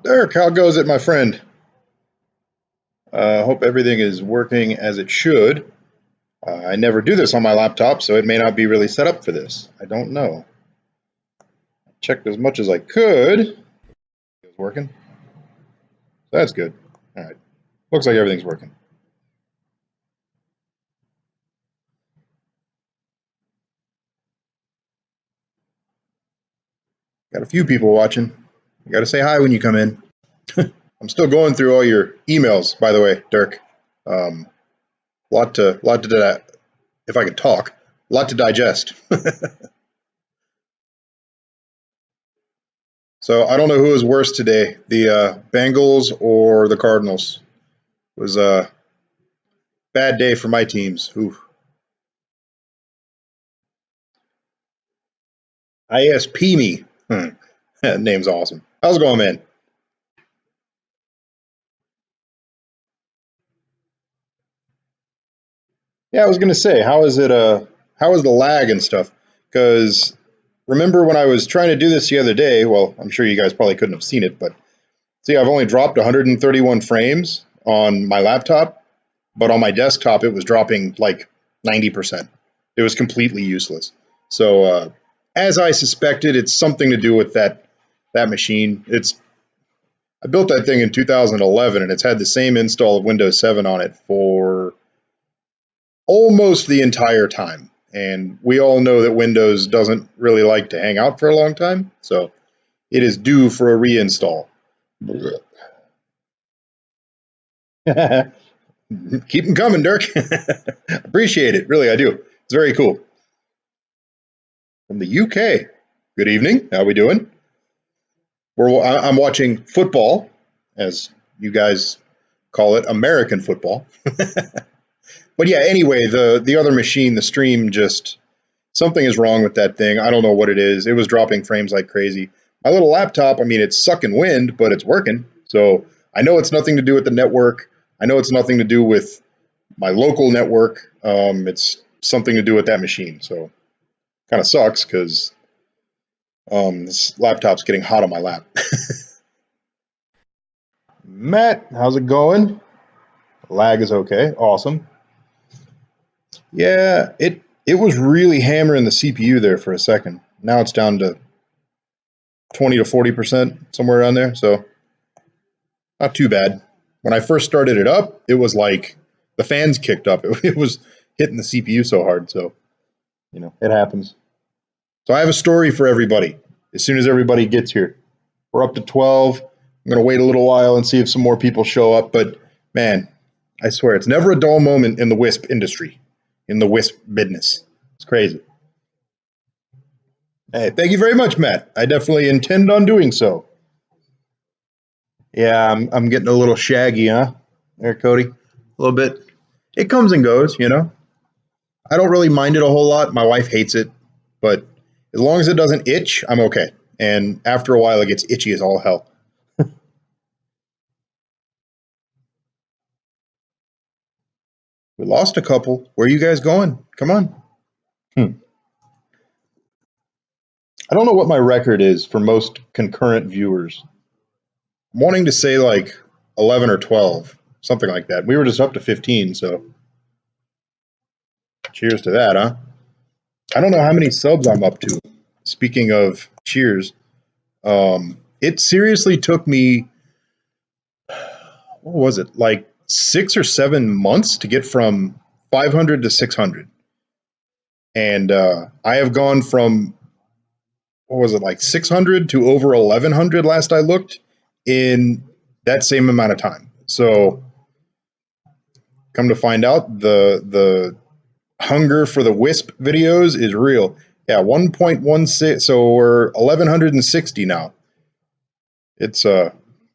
Derek, how goes it, my friend? Hope everything is working as it should. I never do this on my laptop, so it may not be really set up for this. I don't know. Checked as much as I could. It's working. That's good. All right. Looks like everything's working. Got a few people watching. You got to say hi when you come in. I'm still going through all your emails, by the way, Dirk. Lot to if I could talk, lot to digest. So I don't know who was worse today, the Bengals or the Cardinals. It was a bad day for my teams. Ooh. ISP me. That name's awesome. How's it going, man? Yeah, I was gonna say, how is it? How is the lag and stuff? Because remember when I was trying to do this the other day? Well, I'm sure you guys probably couldn't have seen it, but see, I've only dropped 131 frames on my laptop, but on my desktop it was dropping like 90%. It was completely useless. So, as I suspected, it's something to do with that machine. It's I built that thing in 2011, and it's had the same install of Windows 7 on it for almost the entire time. And we all know that Windows doesn't really like to hang out for a long time, so it is due for a reinstall. Keep them coming, Dirk. Appreciate it. Really, I do. It's very cool. From the UK. Good evening. How we doing? I'm watching football, as you guys call it, American football. But yeah, anyway, the other machine, the stream, just something is wrong with that thing. I don't know what it is. It was dropping frames like crazy. My little laptop, I mean, it's sucking wind, but it's working. So I know it's nothing to do with the network. I know it's nothing to do with my local network. It's something to do with that machine. So kind of sucks because this laptop's getting hot on my lap. Matt, how's it going? Lag is okay. Awesome. Yeah, it was really hammering the CPU there for a second. Now it's down to 20 to 40%, somewhere around there. So not too bad. When I first started it up, it was like the fans kicked up. It was hitting the CPU so hard. So, it happens. So I have a story for everybody as soon as everybody gets here. We're up to 12. I'm going to wait a little while and see if some more people show up. But man, I swear, it's never a dull moment in the WISP industry, in the WISP business. It's crazy. Hey, thank you very much, Matt. I definitely intend on doing so. Yeah, I'm getting a little shaggy, huh? There, Cody. A little bit. It comes and goes, I don't really mind it a whole lot. My wife hates it, but as long as it doesn't itch, I'm okay. And after a while, it gets itchy as all hell. We lost a couple. Where are you guys going? Come on. I don't know what my record is for most concurrent viewers. I'm wanting to say like 11 or 12, something like that. We were just up to 15, so cheers to that, huh? I don't know how many subs I'm up to. Speaking of cheers, it seriously took me, what was it, like 6 or 7 months to get from 500 to 600. And I have gone from, what was it, like 600 to over 1100 last I looked in that same amount of time. So come to find out, the hunger for the WISP videos is real. Yeah, 1.16, so we're 1160 now. It's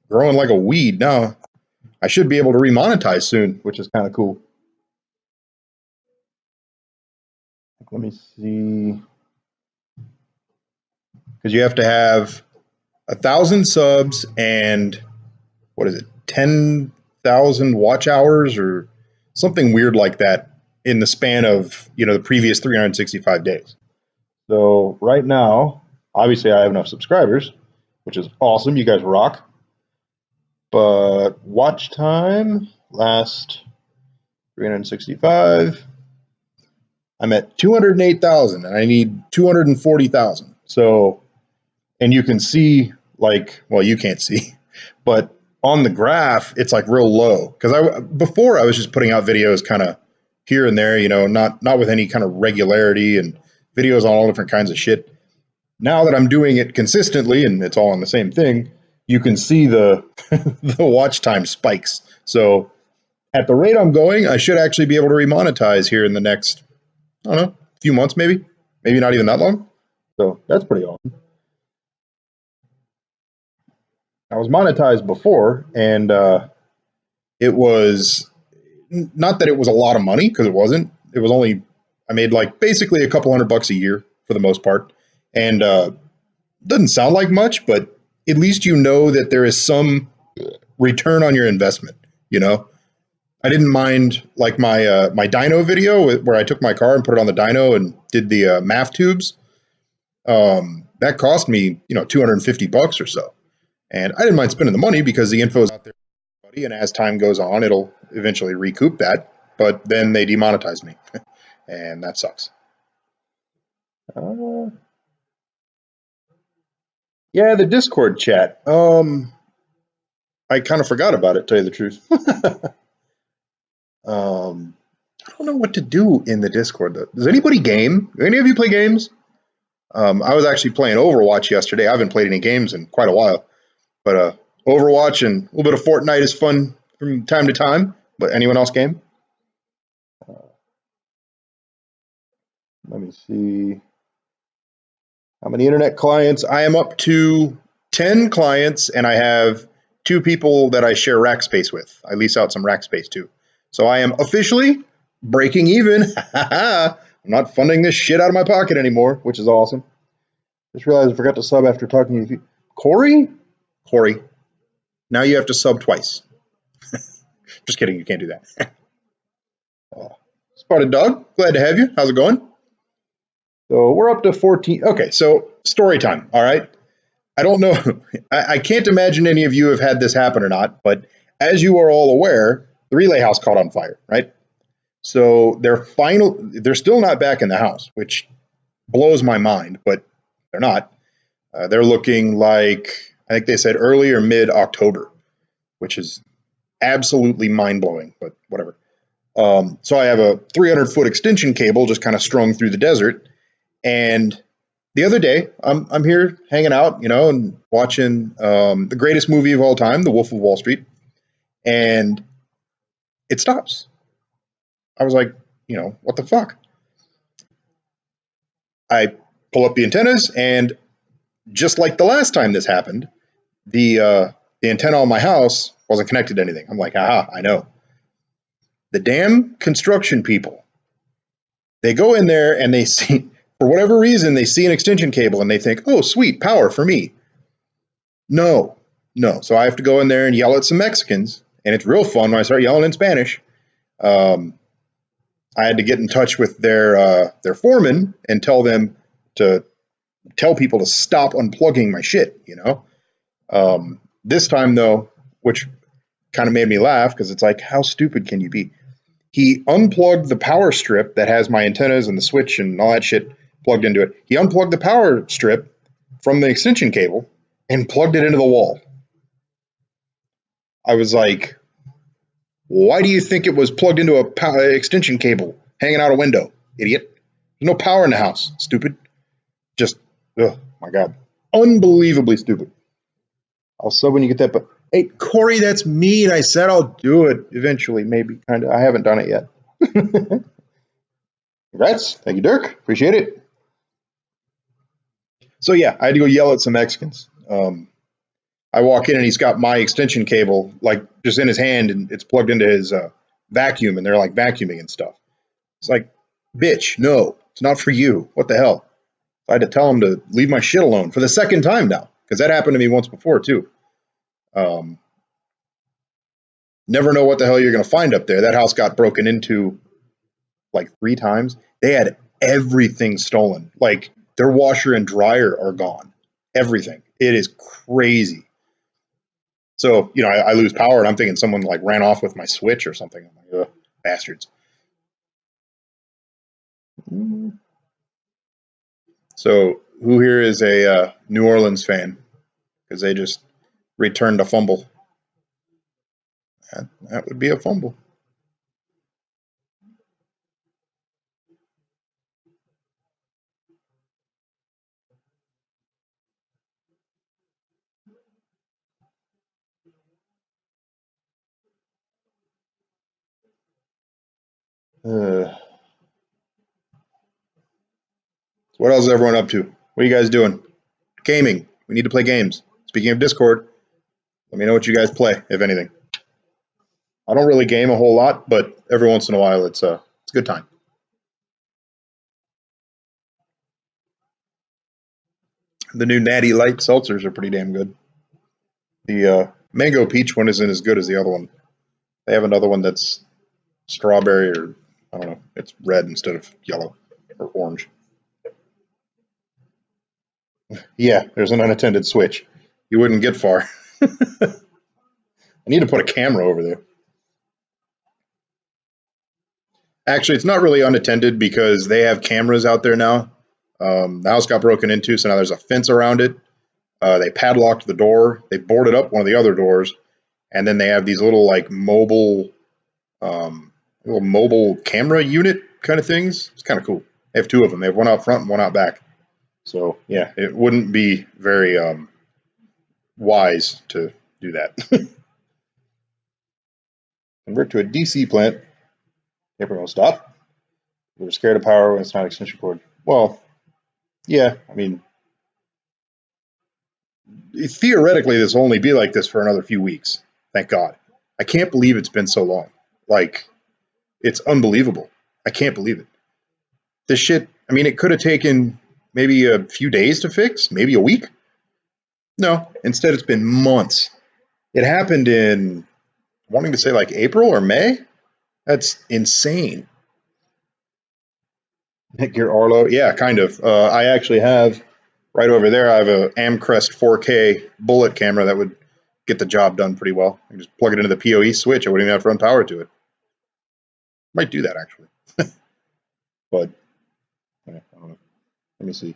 growing like a weed now. I should be able to remonetize soon, which is kind of cool. Let me see. Because you have to have 1,000 subs and what is it, 10,000 watch hours or something weird like that in the span of the previous 365 days. So right now, obviously I have enough subscribers, which is awesome. You guys rock. But watch time last 365. I'm at 208,000 and I need 240,000. So, and you can see like, well, you can't see, but on the graph, it's like real low. Cause before I was just putting out videos kind of here and there, you know, not with any kind of regularity and videos on all different kinds of shit. Now that I'm doing it consistently and it's all on the same thing, you can see the the watch time spikes. So at the rate I'm going, I should actually be able to remonetize here in the next, I don't know, few months maybe not even that long. So that's pretty awesome. I was monetized before, and it was not that it was a lot of money because it wasn't. It was only I made like basically a couple $100 a year for the most part, and doesn't sound like much, but at least you know that there is some return on your investment. You know, I didn't mind like my dyno video where I took my car and put it on the dyno and did the MAF tubes. That cost me, you know, $250 or so. And I didn't mind spending the money because the info is out there, and as time goes on, it'll eventually recoup that. But then they demonetize me, and that sucks. Yeah, the Discord chat. I kind of forgot about it, to tell you the truth. I don't know what to do in the Discord though. Does anybody game? Do any of you play games? I was actually playing Overwatch yesterday. I haven't played any games in quite a while, but Overwatch and a little bit of Fortnite is fun from time to time. But anyone else game? Let me see. How many internet clients? I am up to 10 clients, and I have 2 people that I share rack space with. I lease out some rack space too. So I am officially breaking even. I'm not funding this shit out of my pocket anymore, which is awesome. Just realized I forgot to sub after talking to you. Corey? Corey, now you have to sub twice. Just kidding, you can't do that. Spotted Dog, glad to have you. How's it going? So we're up to 14. Okay, so story time. All right. I don't know. I can't imagine any of you have had this happen or not, but as you are all aware, the relay house caught on fire, right? So they're still not back in the house, which blows my mind, but they're not. They're looking like, I think they said early or mid-October, which is absolutely mind-blowing, but whatever. So I have a 300-foot extension cable just kind of strung through the desert. And the other day, I'm here hanging out, you know, and watching the greatest movie of all time, The Wolf of Wall Street, and it stops. I was like, you know, what the fuck? I pull up the antennas, and just like the last time this happened, the antenna on my house wasn't connected to anything. I'm like, aha, I know. The damn construction people, they go in there and they see, for whatever reason, they see an extension cable and they think, oh, sweet, power for me. No, no. So I have to go in there and yell at some Mexicans, and it's real fun when I start yelling in Spanish. I had to get in touch with their foreman and tell them to tell people to stop unplugging my shit, you know. This time though, which kind of made me laugh because it's like, how stupid can you be? He unplugged the power strip that has my antennas and the switch and all that shit plugged into it. He unplugged the power strip from the extension cable and plugged it into the wall. I was like, why do you think it was plugged into a extension cable hanging out a window, idiot? There's no power in the house, stupid. Just, oh my God. Unbelievably stupid. I'll sub when you get that, but hey, Corey, that's mean. I said I'll do it eventually, maybe, kind of. I haven't done it yet. Congrats. Thank you, Dirk. Appreciate it. So yeah, I had to go yell at some Mexicans. I walk in and he's got my extension cable like just in his hand and it's plugged into his vacuum and they're like vacuuming and stuff. It's like, bitch, no, it's not for you. What the hell? I had to tell him to leave my shit alone for the second time now because that happened to me once before too. Never know what the hell you're going to find up there. That house got broken into like 3 times. They had everything stolen. Like their washer and dryer are gone. Everything. It is crazy. So, you know, I lose power and I'm thinking someone like ran off with my switch or something. I'm like, ugh, bastards. So, who here is a New Orleans fan? Because they just returned a fumble. That would be a fumble. What else is everyone up to? What are you guys doing? Gaming. We need to play games. Speaking of Discord, let me know what you guys play, if anything. I don't really game a whole lot, but every once in a while it's a good time. The new Natty Light seltzers are pretty damn good. The mango peach one isn't as good as the other one. They have another one that's strawberry or I don't know. It's red instead of yellow or orange. Yeah, there's an unattended switch. You wouldn't get far. I need to put a camera over there. Actually, it's not really unattended because they have cameras out there now. The house got broken into, so now there's a fence around it. They padlocked the door. They boarded up one of the other doors, and then they have these little mobile camera unit kind of things. It's kind of cool. They have two of them. They have one out front and one out back. So yeah, it wouldn't be very wise to do that. Convert to a DC plant. Everyone will stop. We're scared of power when it's not extension cord. Well, yeah, I mean, theoretically, this will only be like this for another few weeks. Thank God. I can't believe it's been so long. Like, it's unbelievable. I can't believe it. This shit, I mean, it could have taken maybe a few days to fix, maybe a week. No, instead, it's been months. It happened in, wanting to say like April or May. That's insane. Gear Arlo, yeah, kind of. I actually have right over there. I have a Amcrest 4K bullet camera that would get the job done pretty well. I just plug it into the PoE switch. I wouldn't even have to run power to it. Might do that actually, but I don't know. Let me see.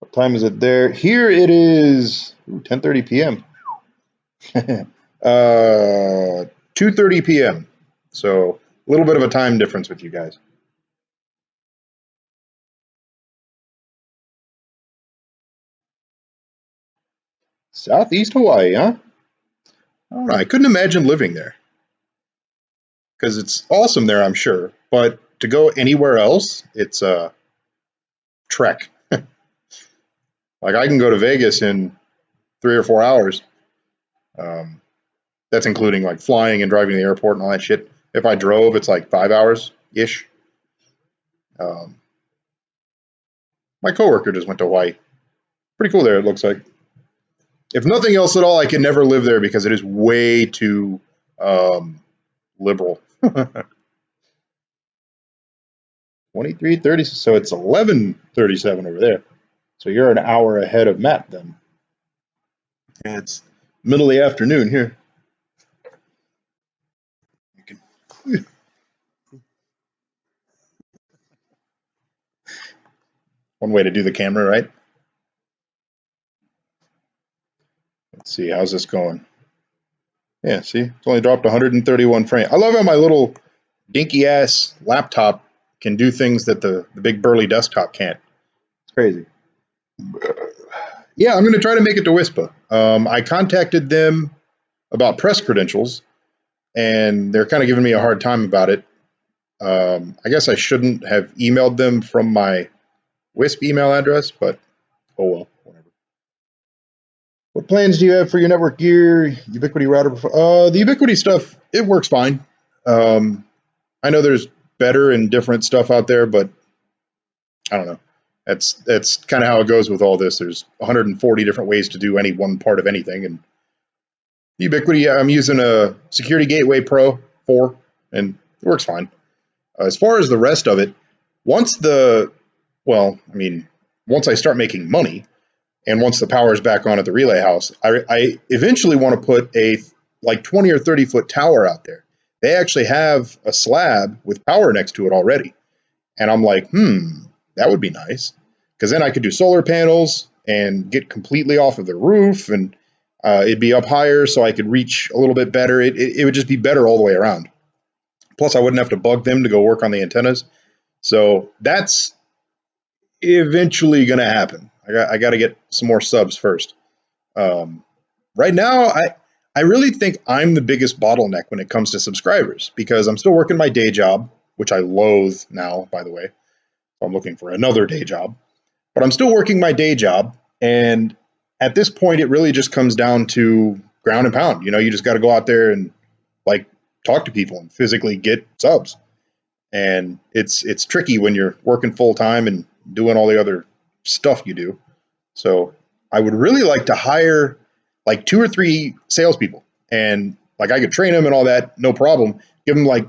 What time is it there? Here it is 10:30 p.m. 2:30 p.m. So a little bit of a time difference with you guys. Southeast Hawaii, huh? I don't know. I couldn't imagine living there because it's awesome there, I'm sure. But to go anywhere else, it's a trek. Like I can go to Vegas in 3 or 4 hours. Um, that's including like flying and driving to the airport and all that shit. If I drove, it's like 5 hours ish. Um, my coworker just went to Hawaii. Pretty cool there, it looks like. If nothing else at all, I can never live there because it is way too liberal. 23:30, so it's 11:37 over there. So you're an hour ahead of Matt then. And it's middle of the afternoon here. One way to do the camera, right? Let's see, how's this going? Yeah, see, it's only dropped 131 frames. I love how my little dinky ass laptop can do things that the big burly desktop can't. It's crazy. Yeah, I'm going to try to make it to WISPA. I contacted them about press credentials, and they're kind of giving me a hard time about it. I guess I shouldn't have emailed them from my WISP email address, but oh well, whatever. What plans do you have for your network gear? Ubiquiti router? The Ubiquiti stuff, it works fine. I know there's better and different stuff out there, but I don't know. That's kind of how it goes with all this. There's 140 different ways to do any one part of anything, and Ubiquiti, I'm using a Security Gateway Pro 4, and it works fine. As far as the rest of it, once I start making money, And once the power is back on at the relay house, I eventually want to put a like 20 or 30 foot tower out there. They actually have a slab with power next to it already. And I'm like, that would be nice. Because then I could do solar panels and get completely off of the roof, and it'd be up higher so I could reach a little bit better. It would just be better all the way around. Plus, I wouldn't have to bug them to go work on the antennas. So that's eventually going to happen. I got to get some more subs first. Right now, I really think I'm the biggest bottleneck when it comes to subscribers, because I'm still working my day job, which I loathe now, by the way. I'm looking for another day job, but I'm still working my day job. And at this point, it really just comes down to ground and pound. You know, you just got to go out there and like talk to people and physically get subs. And it's tricky when you're working full time and doing all the other stuff you do. So I would really like to hire like 2 or 3 salespeople, and like I could train them and all that, no problem. Give them like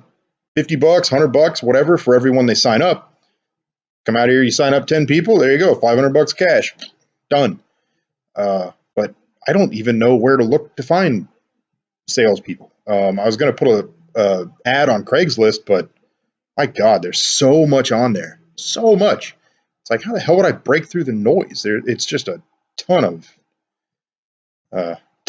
$50, $100, whatever for everyone they sign up. Come out here, you sign up 10 people, there you go, $500 cash, done. But I don't even know where to look to find salespeople. I was going to put a ad on Craigslist, but my God, there's so much on there, so much. It's like, how the hell would I break through the noise? It's just a ton of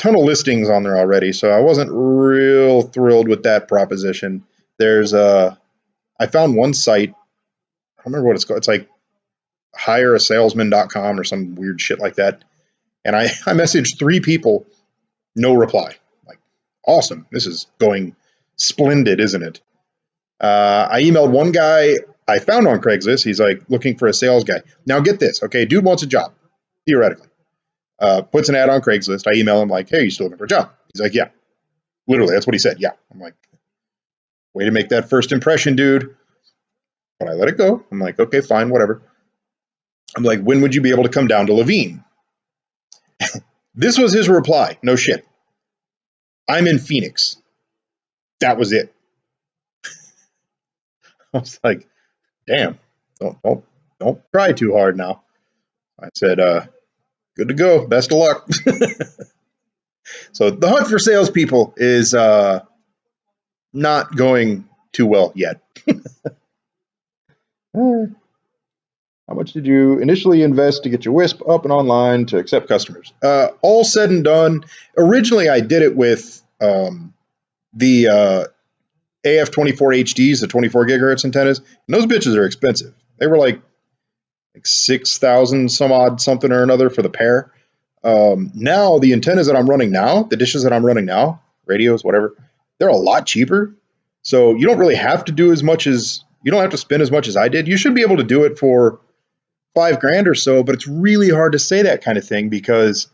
listings on there already, so I wasn't real thrilled with that proposition. I found one site. I don't remember what it's called. It's like hireasalesman.com or some weird shit like that. And I messaged 3 people, no reply. Like, awesome. This is going splendid, isn't it? I emailed one guy I found on Craigslist. He's like looking for a sales guy. Now get this. Okay, dude wants a job, theoretically. Puts an ad on Craigslist. I email him like, hey, you still looking for a job? He's like, yeah. Literally, that's what he said. Yeah. I'm like, way to make that first impression, dude. But I let it go. I'm like, okay, fine, whatever. I'm like, when would you be able to come down to Levine? This was his reply. No shit. I'm in Phoenix. That was it. I was like, damn, don't try too hard now. I said, good to go. Best of luck. So the hunt for salespeople is not going too well yet. How much did you initially invest to get your WISP up and online to accept customers? All said and done, originally I did it with the AF24 HDs, the 24 gigahertz antennas, and those bitches are expensive. They were like 6,000 some odd something or another for the pair. Now the antennas that I'm running now, the dishes that I'm running now, radios, whatever, they're a lot cheaper. So you don't really have to do as much as, you don't have to spend as much as I did. You should be able to do it for $5,000 or so, but it's really hard to say that kind of thing because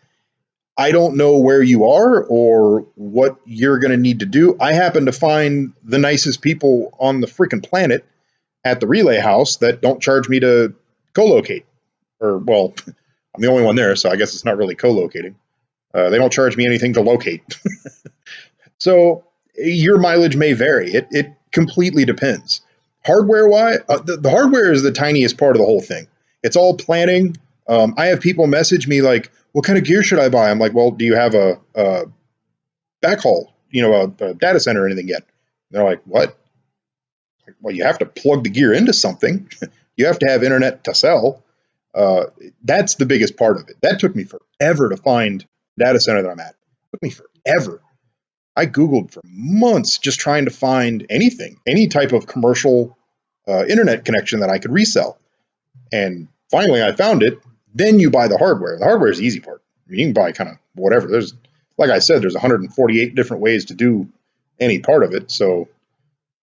I don't know where you are or what you're going to need to do. I happen to find the nicest people on the freaking planet at the relay house that don't charge me to co-locate. Or, well, I'm the only one there, so I guess it's not really co-locating. They don't charge me anything to locate. So your mileage may vary. It completely depends. Hardware-wise, the hardware is the tiniest part of the whole thing. It's all planning. I have people message me like, what kind of gear should I buy? I'm like, well, do you have a backhaul, a data center or anything yet? And they're like, what? Well, you have to plug the gear into something. You have to have internet to sell. That's the biggest part of it. That took me forever to find data center that I'm at. It took me forever. I Googled for months just trying to find anything, any type of commercial internet connection that I could resell. And finally I found it. Then you buy the hardware. The hardware is the easy part. You can buy kind of whatever. There's, like I said, there's 148 different ways to do any part of it. So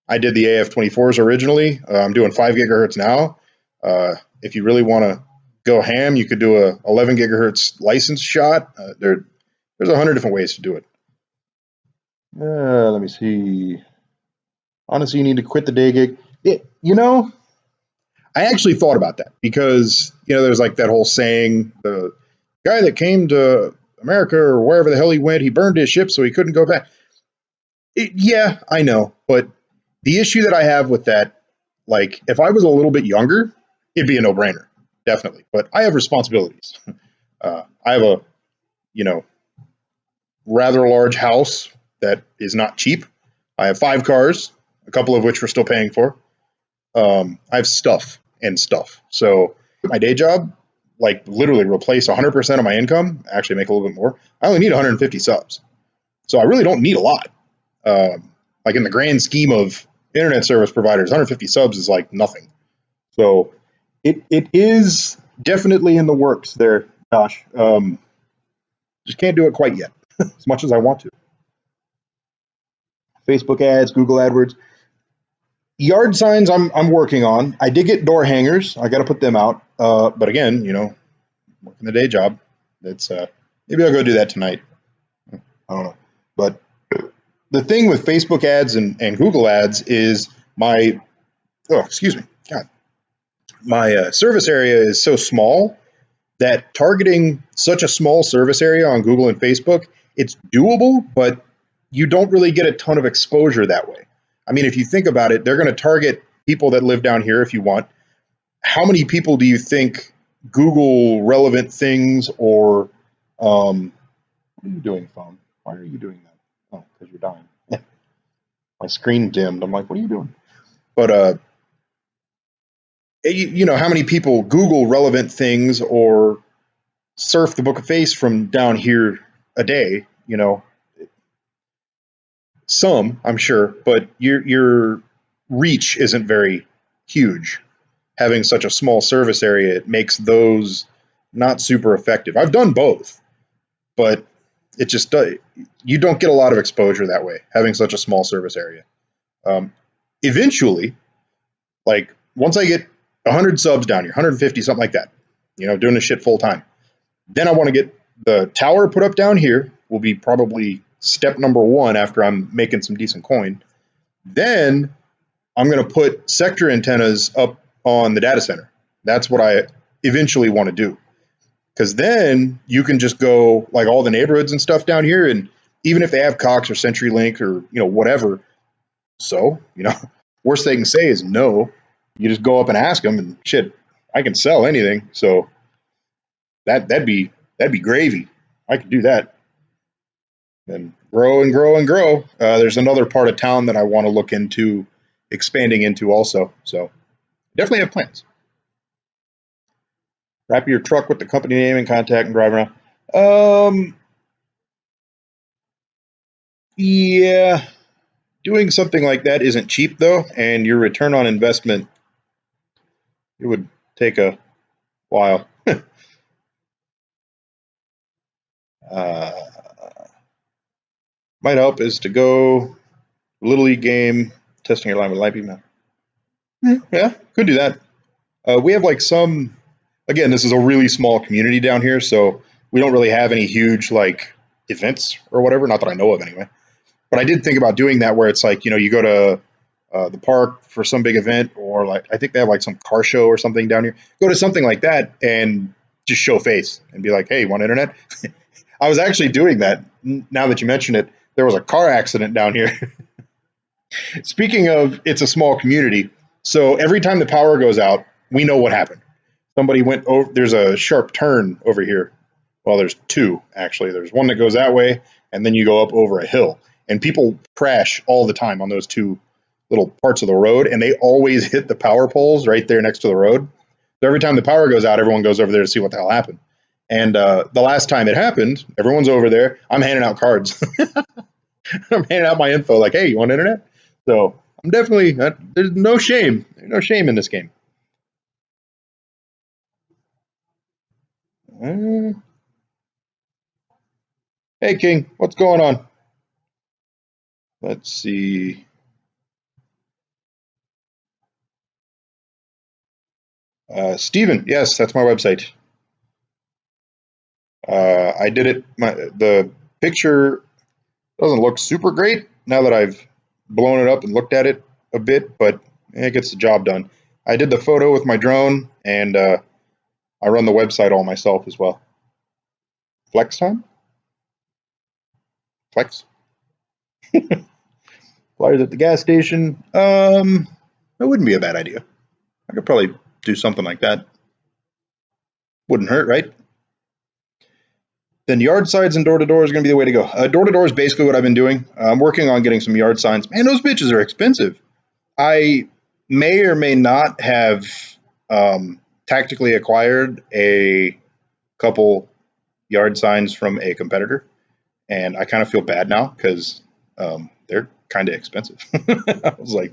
I did the AF24s originally. I'm doing 5 gigahertz now. If you really want to go ham, you could do a 11 gigahertz license shot. There's 100 different ways to do it. Let me see. Honestly, you need to quit the day gig. I actually thought about that because, there's like that whole saying, the guy that came to America or wherever the hell he went, he burned his ship so he couldn't go back. Yeah, I know. But the issue that I have with that, like if I was a little bit younger, it'd be a no-brainer, definitely. But I have responsibilities. I have a, you know, rather large house that is not cheap. I have 5 cars, a couple of which we're still paying for. I have stuff and stuff. So my day job, like literally replace 100% of my income, actually make a little bit more. I only need 150 subs. So I really don't need a lot. Like in the grand scheme of internet service providers, 150 subs is like nothing. So it is definitely in the works there, Josh. Just can't do it quite yet, as much as I want to. Facebook ads, Google AdWords. Yard signs I'm working on. I did get door hangers. I got to put them out. But again, working the day job. That's maybe I'll go do that tonight. I don't know. But the thing with Facebook ads and Google ads is my excuse me, God, my service area is so small that targeting such a small service area on Google and Facebook, it's doable, but you don't really get a ton of exposure that way. I mean, if you think about it, they're going to target people that live down here if you want. How many people do you think Google relevant things or what are you doing, phone? Why are you doing that? Oh, because you're dying. My screen dimmed. I'm like, what are you doing? But how many people Google relevant things or surf the Book of Face from down here a day? Some, I'm sure, but your reach isn't very huge. Having such a small service area, it makes those not super effective. I've done both, but it just you don't get a lot of exposure that way, having such a small service area. Eventually, like once I get 100 subs down here, 150, something like that, doing this shit full time, then I want to get the tower put up down here. Will be probably step number 1 after I'm making some decent coin. Then I'm going to put sector antennas up on the data center. That's what I eventually want to do. Because then you can just go like all the neighborhoods and stuff down here, and even if they have Cox or CenturyLink or whatever, so worst they can say is no. You just go up and ask them, and shit, I can sell anything. So that'd be gravy. I could do that. And grow and grow and grow. There's another part of town that I want to look into expanding into also. So definitely have plans. Wrap your truck with the company name and contact and drive around. Yeah, doing something like that isn't cheap though, and your return on investment, it would take a while. Might help is to go Little League game, testing your line with light beam. Yeah, could do that. We have like some, again, this is a really small community down here, so we don't really have any huge like events or whatever, not that I know of anyway. But I did think about doing that where it's like, you go to the park for some big event, or like I think they have like some car show or something down here. Go to something like that and just show face and be like, hey, you want internet? I was actually doing that. Now that you mention it, there was a car accident down here. Speaking of, it's a small community. So every time the power goes out, we know what happened. Somebody went over, there's a sharp turn over here. Well, there's 2, actually. There's one that goes that way, and then you go up over a hill. And people crash all the time on those 2 little parts of the road, and they always hit the power poles right there next to the road. So every time the power goes out, everyone goes over there to see what the hell happened. And the last time it happened, everyone's over there. I'm handing out cards. I'm handing out my info like, hey, you want internet? So I'm definitely, there's no shame. There's no shame in this game. Hey, King, what's going on? Let's see. Steven, yes, that's my website. I did it. The picture doesn't look super great now that I've blown it up and looked at it a bit, but it gets the job done. I did the photo with my drone, and I run the website all myself as well. Flex time? Flex? Flyers at the gas station? That wouldn't be a bad idea. I could probably do something like that. Wouldn't hurt, right? then yard signs and door-to-door is going to be the way to go. Door-to-door is basically what I've been doing. I'm working on getting some yard signs. Man, those bitches are expensive. I may or may not have tactically acquired a couple yard signs from a competitor, and I kind of feel bad now because they're kind of expensive. I was like,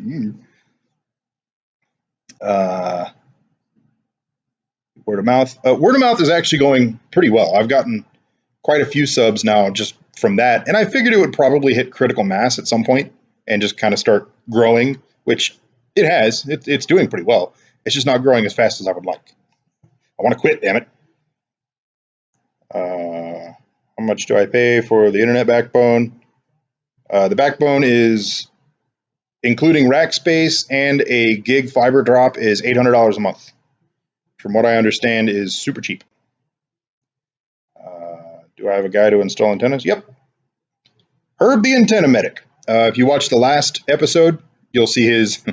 word of mouth. Word of mouth is actually going pretty well. I've gotten quite a few subs now just from that, and I figured it would probably hit critical mass at some point and just kind of start growing, which it has. It's doing pretty well. It's just not growing as fast as I would like. I want to quit, damn it. How much do I pay for the internet backbone? The backbone is, including rack space and a gig fiber drop, is $800 a month. From what I understand, is super cheap. Do I have a guy to install antennas? Yep. Herb the Antenna Medic. If you watch the last episode, you'll see his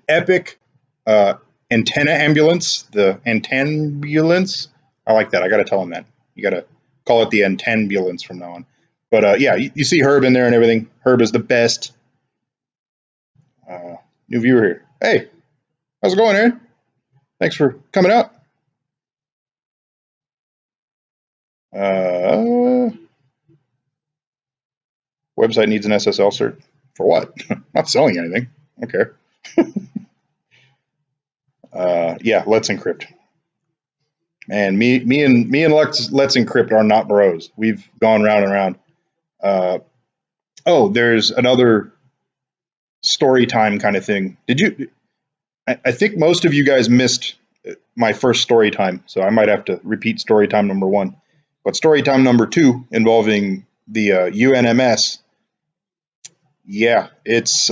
epic antenna ambulance, the antennambulance. I like that. I got to tell him that. You got to call it the antennambulance from now on. But yeah, you see Herb in there and everything. Herb is the best. New viewer here. Hey, how's it going, Aaron? Thanks for coming out. Website needs an SSL cert. For what? Not selling anything. I don't care. Yeah, Let's Encrypt. And me and Let's Encrypt are not bros. We've gone round and round. Oh, there's another story time kind of thing. Did you? I think most of you guys missed my first story time, so I might have to repeat story time number 1. But story time number 2 involving the UNMS. Yeah, it's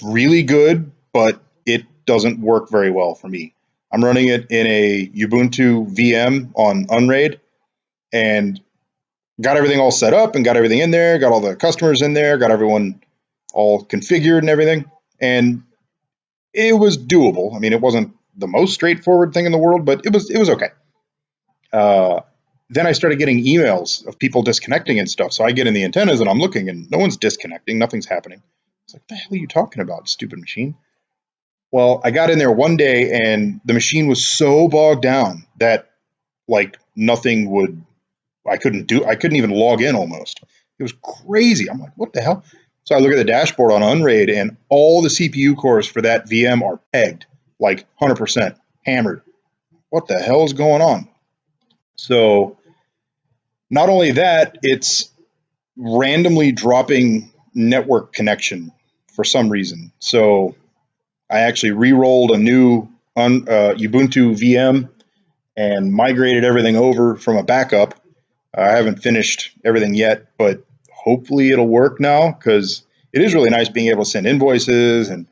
really good, but it doesn't work very well for me. I'm running it in a Ubuntu VM on Unraid, and got everything all set up and got everything in there, got all the customers in there, got everyone all configured and everything, and it was doable. I mean, it wasn't the most straightforward thing in the world, but it was okay. Then I started getting emails of people disconnecting and stuff. So I get in the antennas and I'm looking and no one's disconnecting. Nothing's happening. It's like, what the hell are you talking about, stupid machine? Well, I got in there one day and the machine was so bogged down that like nothing would, I couldn't even log in almost. It was crazy. I'm like, what the hell? So I look at the dashboard on Unraid and all the CPU cores for that VM are pegged, like 100% hammered. What the hell is going on? So not only that, it's randomly dropping network connection for some reason. So I actually re-rolled a new Ubuntu VM and migrated everything over from a backup. I haven't finished everything yet, but hopefully it'll work now, because it is really nice being able to send invoices and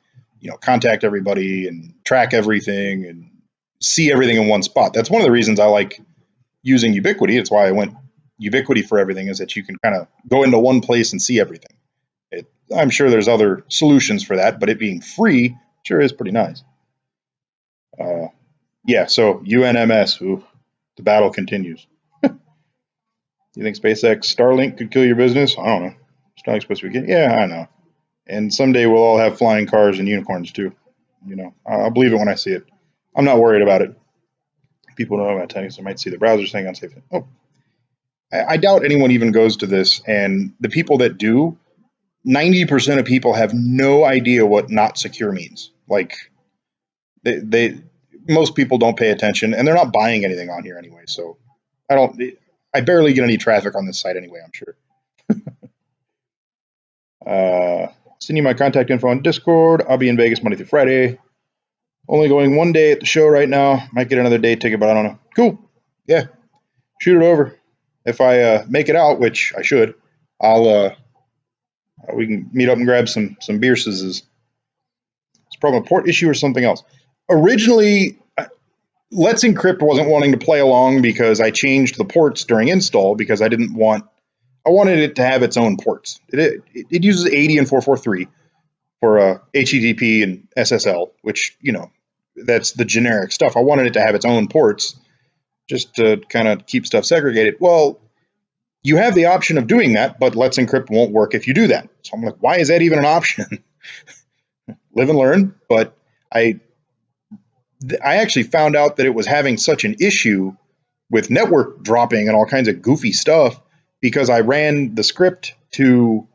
contact everybody and track everything and see everything in one spot. That's one of the reasons I like using Ubiquiti. It's why I went Ubiquiti for everything, is that you can kind of go into one place and see everything. I'm sure there's other solutions for that, but it being free sure is pretty nice. Yeah, so UNMS, ooh, the battle continues. You think SpaceX Starlink could kill your business? I don't know. Starlink's supposed to be good. Yeah, I know. And someday we'll all have flying cars and unicorns too. I'll believe it when I see it. I'm not worried about it. People know about tennis. I might see the browser saying unsafe. Oh, I doubt anyone even goes to this. And the people that do, 90% of people have no idea what not secure means. Like most people don't pay attention, and they're not buying anything on here anyway. So I barely get any traffic on this site anyway, I'm sure. Send you my contact info on Discord. I'll be in Vegas Monday through Friday. Only going one day at the show right now. Might get another day ticket, but I don't know. Cool. Yeah. Shoot it over. If I make it out, which I should, we can meet up and grab some beer scissors. It's probably a port issue or something else. Originally, Let's Encrypt wasn't wanting to play along because I changed the ports during install, because I wanted it to have its own ports. It uses 80 and 443 for HTTP and SSL, which, that's the generic stuff. I wanted it to have its own ports just to kind of keep stuff segregated. Well, you have the option of doing that, but Let's Encrypt won't work if you do that. So I'm like, why is that even an option? Live and learn. But I actually found out that it was having such an issue with network dropping and all kinds of goofy stuff because I ran the script to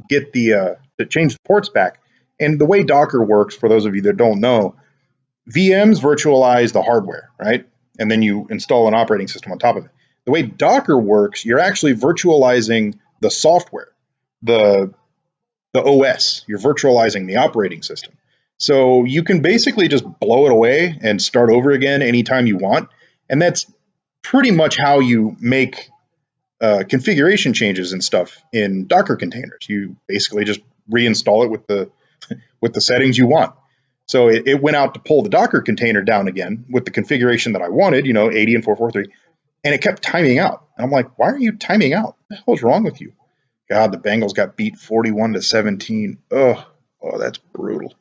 get to change the ports back. And the way Docker works, for those of you that don't know, VMs virtualize the hardware, right? And then you install an operating system on top of it. The way Docker works, you're actually virtualizing the software, the OS. You're virtualizing the operating system. So you can basically just blow it away and start over again anytime you want. And that's pretty much how you make configuration changes and stuff in Docker containers. You basically just reinstall it with the settings you want. So it went out to pull the Docker container down again with the configuration that I wanted, 80 and 443, and it kept timing out. And I'm like, why are you timing out? What the hell's wrong with you? God, the Bengals got beat 41-17. Oh, that's brutal.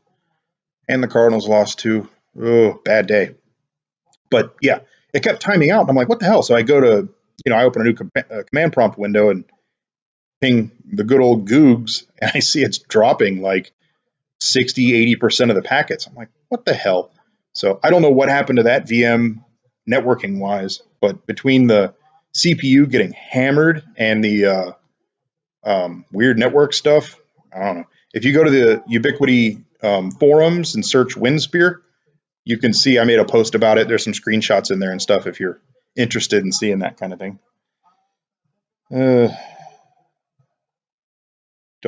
And the Cardinals lost too. Oh, bad day. But yeah, it kept timing out. I'm like, what the hell? So I go to, I open a new command prompt window and ping the good old Googs, and I see it's dropping like 60, 80% of the packets. I'm like, what the hell? So I don't know what happened to that VM networking wise, but between the CPU getting hammered and the weird network stuff, I don't know. If you go to the Ubiquiti forums and search WinSpear, you can see I made a post about it. There's some screenshots in there and stuff if you're interested in seeing that kind of thing. Do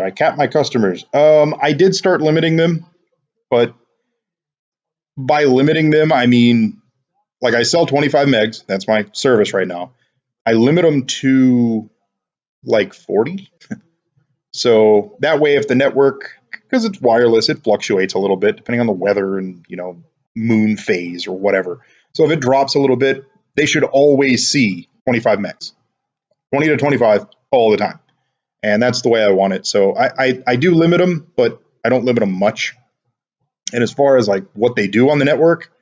I cap my customers? I did start limiting them, but by limiting them, I mean, like I sell 25 megs. That's my service right now. I limit them to like 40. So that way, if the network, because it's wireless, it fluctuates a little bit depending on the weather and, moon phase or whatever. So if it drops a little bit, they should always see 25 megs, 20 to 25 all the time. And that's the way I want it. So I do limit them, but I don't limit them much. And as far as like what they do on the network,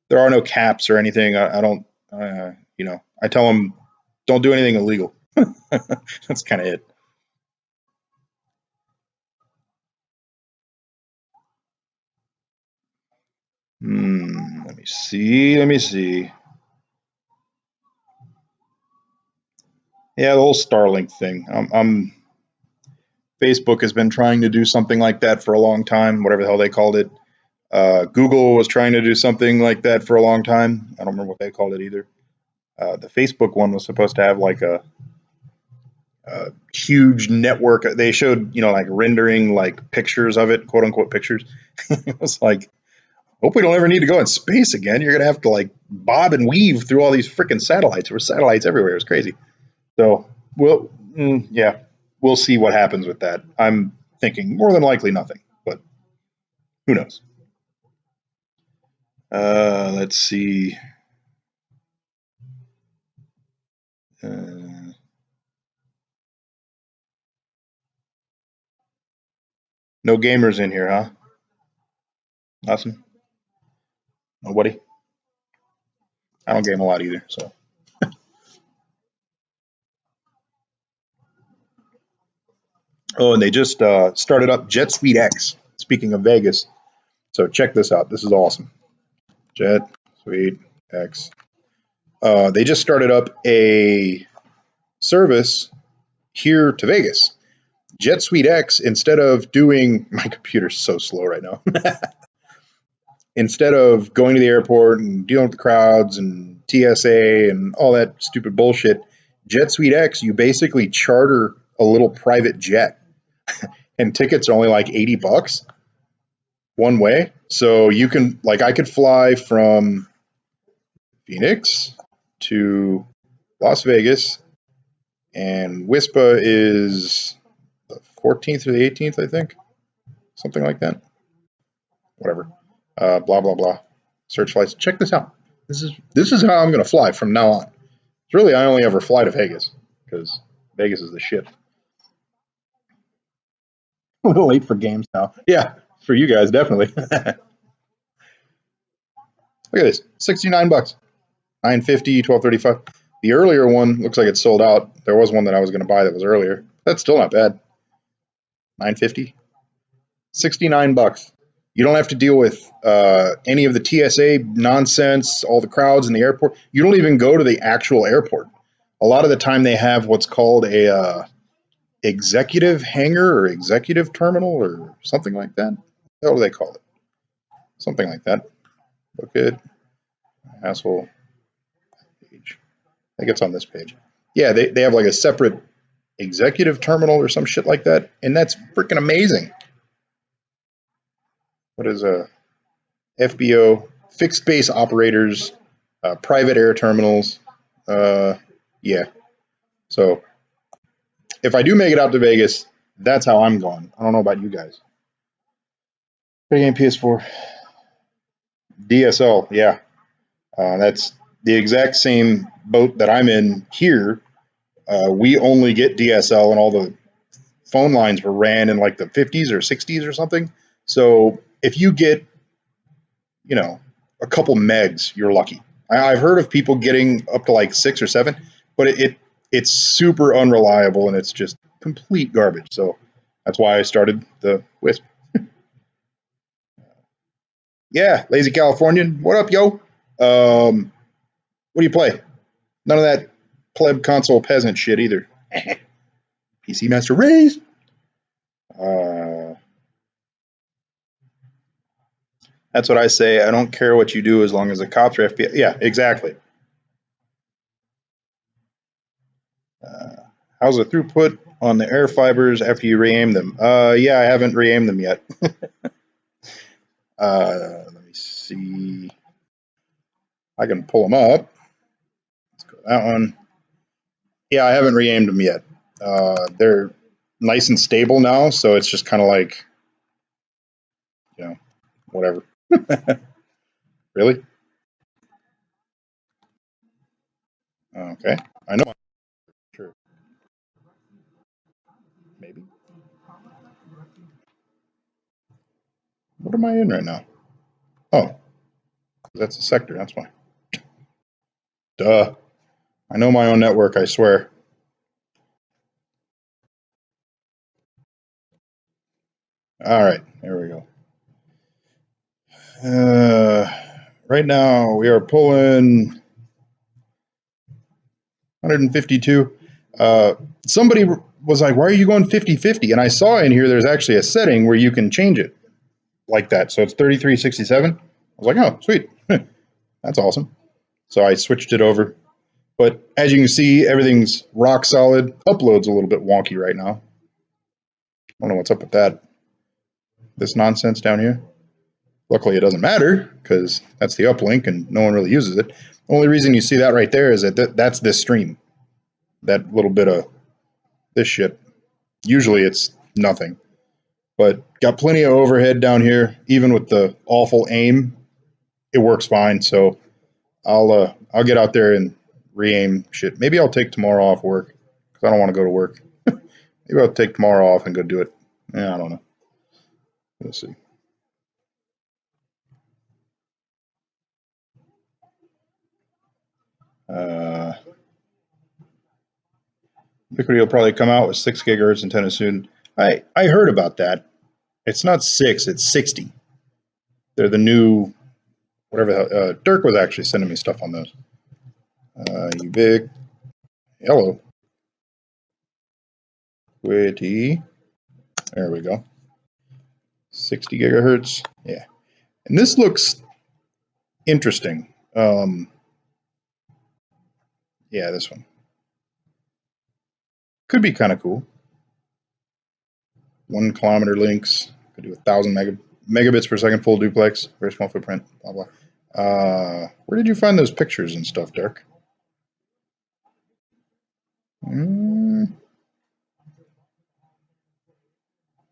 there are no caps or anything. I don't, I tell them don't do anything illegal. That's kind of it. Let me see. Yeah, the whole Starlink thing. Facebook has been trying to do something like that for a long time, whatever the hell they called it. Google was trying to do something like that for a long time. I don't remember what they called it either. The Facebook one was supposed to have like a huge network. They showed, like rendering like pictures of it, quote unquote pictures. It was like, hope we don't ever need to go in space again. You're going to have to like bob and weave through all these freaking satellites. There were satellites everywhere. It was crazy. So, we'll see what happens with that. I'm thinking more than likely nothing, but who knows? Let's see. No gamers in here, huh? Nothing? Nobody? I don't game a lot either, so. Oh, and they just started up Jet Suite X. Speaking of Vegas, so check this out. This is awesome. Jet Suite X. They just started up a service here to Vegas. Jet Suite X, instead of doing, my computer's so slow right now. Instead of going to the airport and dealing with the crowds and TSA and all that stupid bullshit, Jet Suite X, you basically charter a little private jet, and tickets are only like $80 one way. So you can, like, I could fly from Phoenix to Las Vegas, and WISPA is the 14th or the 18th, I think, something like that. Whatever. Blah blah blah. Search flights. Check this out. This is how I'm going to fly from now on. It's really, I only ever fly to Vegas because Vegas is the shit. A little late for games now. Yeah, for you guys, definitely. Look at this, $69. $950, $1235. The earlier one looks like it's sold out. There was one that I was going to buy that was earlier. That's still not bad. $950, $69. You don't have to deal with any of the TSA nonsense, all the crowds in the airport. You don't even go to the actual airport. A lot of the time they have what's called a executive hangar or executive terminal or something like that. What do they call it? Something like that. Look at asshole page. I think it's on this page. Yeah, they have like a separate executive terminal or some shit like that, and that's freaking amazing. What is a FBO? Fixed base operators, private air terminals. Yeah. So if I do make it out to Vegas, that's how I'm going. I don't know about you guys. Big game PS4. DSL, yeah. That's the exact same boat that I'm in here. We only get DSL, and all the phone lines were ran in like the 50s or 60s or something. So if you get, you know, a couple megs, you're lucky. I've heard of people getting up to like 6 or 7, but it's super unreliable and it's just complete garbage. So that's why I started the WISP. Yeah, lazy Californian. What up, yo? What do you play? None of that pleb console peasant shit either. PC Master Race. That's what I say. I don't care what you do as long as the cops are FBI. Yeah, exactly. How's the throughput on the air fibers after you re-aim them? Yeah, I haven't re-aimed them yet. Let me see. I can pull them up. Let's go that one. Yeah, I haven't re-aimed them yet. They're nice and stable now, so it's just kind of like, you know, whatever. Really? Okay. I know. Sure. Maybe. What am I in right now? Oh, that's a sector. That's why. Duh. I know my own network, I swear. All right, there we go. Right now we are pulling 152. Somebody was like, why are you going 50-50? And I saw in here there's actually a setting where you can change it like that. So it's 3367. I was like, oh, sweet. That's awesome. So I switched it over. But as you can see, everything's rock solid. Upload's a little bit wonky right now. I don't know what's up with that. This nonsense down here. Luckily, it doesn't matter because that's the uplink and no one really uses it. The only reason you see that right there is that that's this stream. That little bit of this shit. Usually it's nothing. But got plenty of overhead down here. Even with the awful aim, it works fine. So I'll get out there and re-aim shit. Maybe I'll take tomorrow off work because I don't want to go to work. Maybe I'll take tomorrow off and go do it. Yeah, I don't know. We'll see. Ubiquiti will probably come out with 6 gigahertz antenna soon. I heard about that. It's not 6, it's 60. They're the new, whatever. Dirk was actually sending me stuff on those. Ubiquiti. Hello. Ubiquiti. There we go. 60 gigahertz. Yeah. And this looks interesting. Yeah, this one. Could be kind of cool. 1 kilometer links. Could do 1,000 megabits per second full duplex. Very small footprint. Blah, blah. Where did you find those pictures and stuff, Dirk?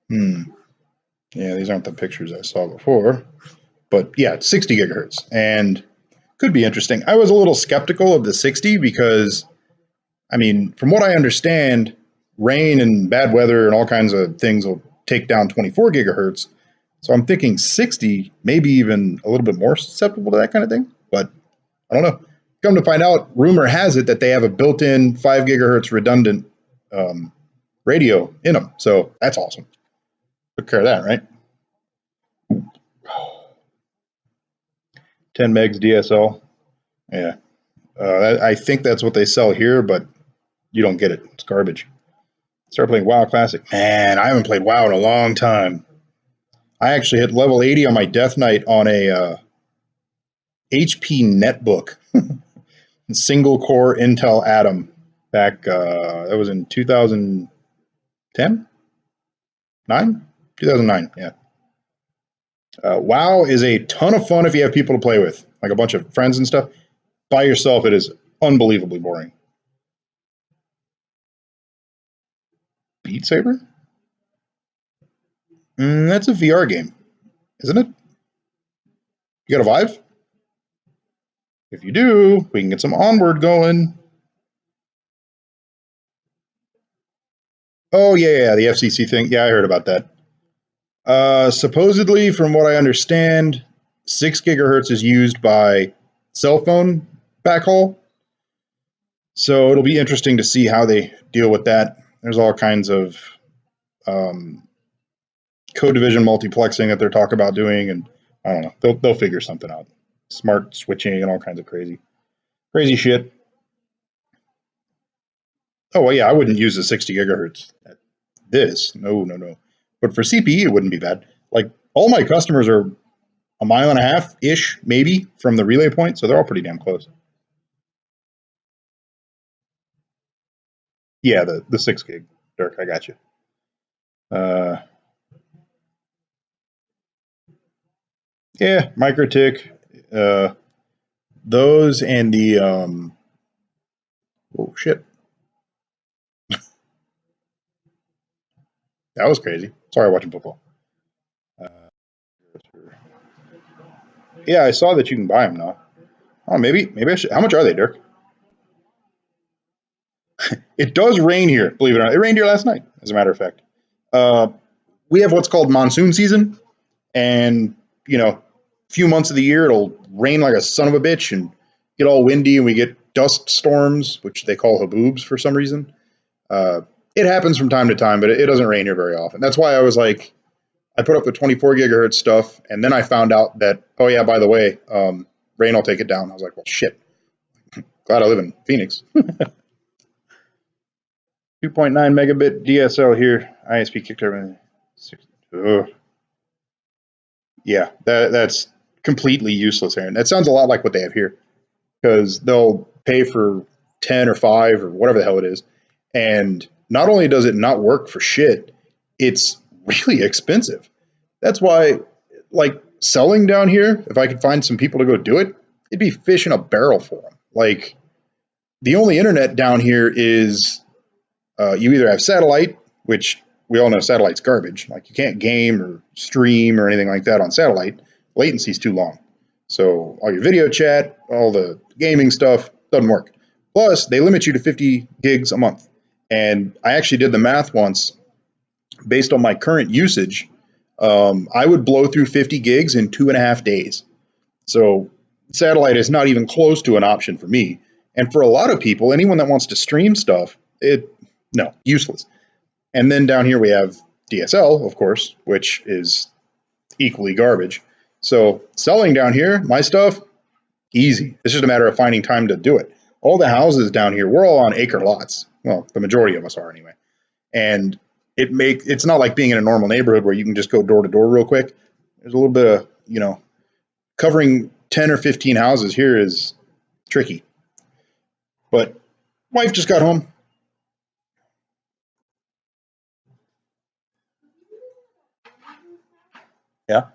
Yeah, these aren't the pictures I saw before. But yeah, it's 60 gigahertz. And could be interesting. I was a little skeptical of the 60 because, I mean, from what I understand, rain and bad weather and all kinds of things will take down 24 gigahertz. So I'm thinking 60, maybe even a little bit more susceptible to that kind of thing. But I don't know. come to find out, rumor has it that they have a built-in 5 gigahertz redundant radio in them. So that's awesome. Took care of that, right? 10 megs DSL. Yeah. I think that's what they sell here, but you don't get it. It's garbage. Start playing WoW Classic. Man, I haven't played WoW in a long time. I actually hit level 80 on my Death Knight on a HP netbook. Single core Intel Atom back, that was in 2010? 9? 2009, yeah. WoW is a ton of fun if you have people to play with, like a bunch of friends and stuff. By yourself, it is unbelievably boring. Beat Saber? That's a VR game, isn't it? You got a Vive? If you do, we can get some Onward going. Oh, yeah, the FCC thing. Yeah, I heard about that. Supposedly, from what I understand, 6 gigahertz is used by cell phone backhaul. So it'll be interesting to see how they deal with that. There's all kinds of code division multiplexing that they're talking about doing, and I don't know. They'll figure something out. Smart switching and all kinds of crazy shit. Oh, well, yeah, I wouldn't use the 60 gigahertz at this. No. But for CPE, it wouldn't be bad. Like, all my customers are a mile and a half-ish, maybe, from the relay point, so they're all pretty damn close. Yeah, the 6 gig. Dirk, I got you. Yeah, MikroTik. Those and the oh shit. That was crazy. Sorry, watching football. Yeah, I saw that you can buy them now. Oh, maybe I should. How much are they, Dirk? It does rain here, believe it or not. It rained here last night, as a matter of fact. We have what's called monsoon season, and a few months of the year it'll rain like a son of a bitch and get all windy, and we get dust storms, which they call haboobs for some reason. It happens from time to time, but it doesn't rain here very often. That's why I was like, I put up the 24 gigahertz stuff, and then I found out that, oh yeah, by the way, rain will take it down. I was like, well, shit. Glad I live in Phoenix. 2.9 megabit DSL here. ISP kicked everything. Yeah, that's completely useless, Aaron. That sounds a lot like what they have here, because they'll pay for 10 or 5 or whatever the hell it is, and not only does it not work for shit, it's really expensive. That's why, like, selling down here, if I could find some people to go do it, it'd be fish in a barrel for them. Like, the only internet down here is you either have satellite, which we all know satellite's garbage. Like, you can't game or stream or anything like that on satellite. Latency's too long. So all your video chat, all the gaming stuff doesn't work. Plus, they limit you to 50 gigs a month. And I actually did the math once. Based on my current usage, I would blow through 50 gigs in 2.5 days. So satellite is not even close to an option for me. And for a lot of people, anyone that wants to stream stuff, no, useless. And then down here we have DSL, of course, which is equally garbage. So selling down here, my stuff, easy. It's just a matter of finding time to do it. All the houses down here, we're all on acre lots. Well, the majority of us are anyway. And it's not like being in a normal neighborhood where you can just go door to door real quick. There's a little bit of, covering 10 or 15 houses here is tricky. But wife just got home. Yeah?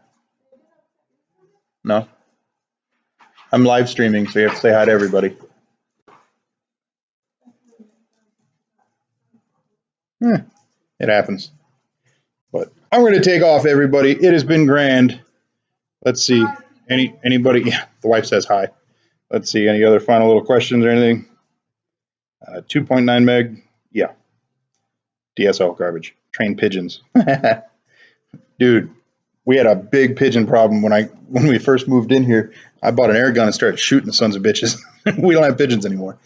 No? I'm live streaming, so you have to say hi to everybody. It happens. But I'm going to take off, everybody. It has been grand. Let's see. Anybody? Yeah, the wife says hi. Let's see. Any other final little questions or anything? 2.9 meg. Yeah. DSL garbage. Trained pigeons. Dude, we had a big pigeon problem when we first moved in here. I bought an air gun and started shooting the sons of bitches. We don't have pigeons anymore.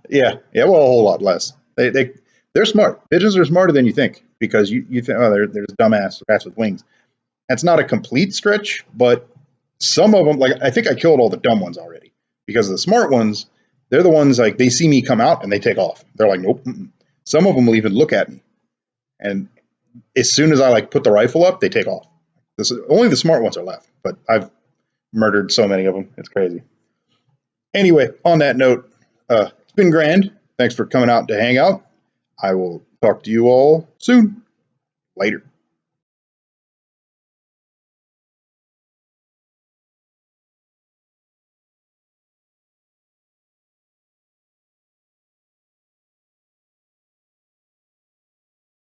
Yeah, yeah, well, a whole lot less. They're smart. Pigeons are smarter than you think because you think, oh, there's dumbass rats with wings. That's not a complete stretch, but some of them, like I think I killed all the dumb ones already because the smart ones, they're the ones like they see me come out and they take off. They're like, nope. Mm-mm. Some of them will even look at me, and as soon as I like put the rifle up, they take off. Only the smart ones are left, but I've murdered so many of them. It's crazy. Anyway, on that note, it's been grand. Thanks for coming out to hang out. I will talk to you all soon. Later.